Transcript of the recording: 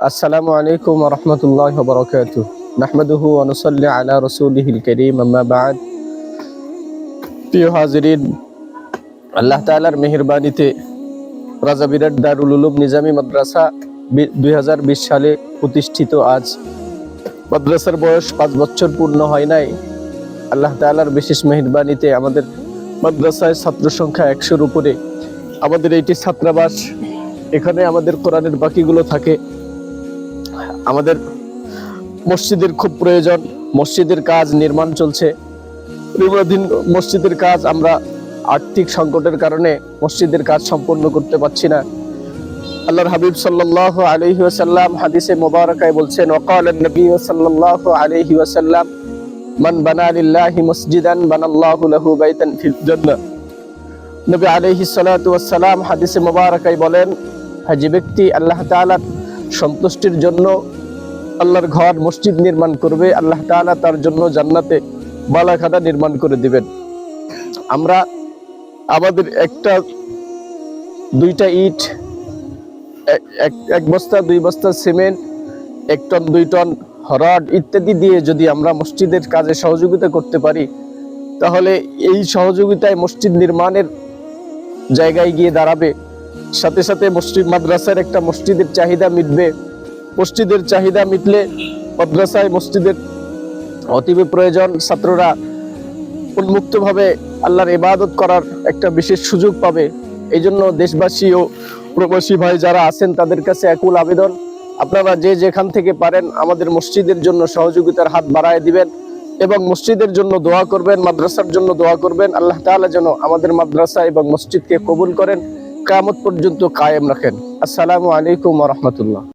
আসসালামু আলাইকুম ওয়া রাহমাতুল্লাহি ওয়া বারাকাতুহু। নাহমাদুহু ওয়া নুসাল্লি আলা রাসূলিহিল কারীম, আম্মা বা'দ। প্রিয় হাজিরিন, আল্লাহ তাআলার মেহেরবানিতে রাজা বিরাট দারুল উলুম নিজামী মাদ্রাসা 2020 সালে প্রতিষ্ঠিত। আজ মাদ্রাসার বয়স 5 বছর পূর্ণ হয় নাই। আল্লাহ তাআলার বিশেষ মেহেরবানিতে আমাদের মাদ্রাসায় ছাত্র সংখ্যা 100-র উপরে। আমাদের এইটি ছাত্রাবাস, এখানে আমাদের কোরআনের বাকিগুলো থাকে। আমাদের মসজিদের খুব প্রয়োজন, মসজিদের কাজ নির্মাণ চলছে। নির্মাণাধীন মসজিদের কাজ, আমরা আর্থিক সংকটের কারণে মসজিদের কাজ সম্পন্ন করতে পারছি না। আল্লাহর হাবিব সাল্লাল্লাহু আলাইহি ওয়াসাল্লাম হাদিসে মুবারাকায় বলছেন, ওয়াকালা নবী সাল্লাল্লাহু আলাইহি ওয়াসাল্লাম, মান বানা লিল্লাহি মসজিদান বানাল্লাহু লাহু বাইতান ফিল জান্নাহ। নবী আলাইহিস সালাতু ওয়াস সালাম হাদিসে মুবারাকায় বলেন, যে ব্যক্তি আল্লাহ তাআলার সন্তুষ্টির জন্য আল্লাহর ঘর মসজিদ নির্মাণ করবে, আল্লাহ তাআলা তার জন্য জান্নাতে বালাখানা নির্মাণ করে দিবেন। আমরা আমাদের একটা দুইটা ইট, এক বস্তা 2 বস্তা সিমেন্ট, 1 টন 2 টন রড ইত্যাদি দিয়ে যদি আমরা মসজিদের কাজে সহযোগিতা করতে পারি, তাহলে এই সহযোগিতায় মসজিদ নির্মাণের জায়গায় গিয়ে দাঁড়াবে। সাথে সাথে মসজিদ মাদ্রাসার একটা মসজিদের চাহিদা মিটবে। মসজিদের চাহিদা মিটলে মাদ্রাসায় মসজিদের অতীব প্রয়োজন। ছাত্ররা উন্মুক্তভাবে আল্লাহর ইবাদত করার একটা বিশেষ সুযোগ পাবে। এই জন্য দেশবাসী ও প্রবাসী ভাই যারা আছেন তাদের কাছে একুল আবেদন, আপনারা যে যেখান থেকে পারেন আমাদের মসজিদের জন্য সহযোগিতার হাত বাড়ায় দিবেন এবং মসজিদের জন্য দোয়া করবেন, মাদ্রাসার জন্য দোয়া করবেন। আল্লাহ তাআলা যেন আমাদের মাদ্রাসা এবং মসজিদকে কবুল করেন, কিয়ামত পর্যন্ত কায়েম রাখেন। আসসালামু আলাইকুম ওয়া রাহমাতুল্লাহ।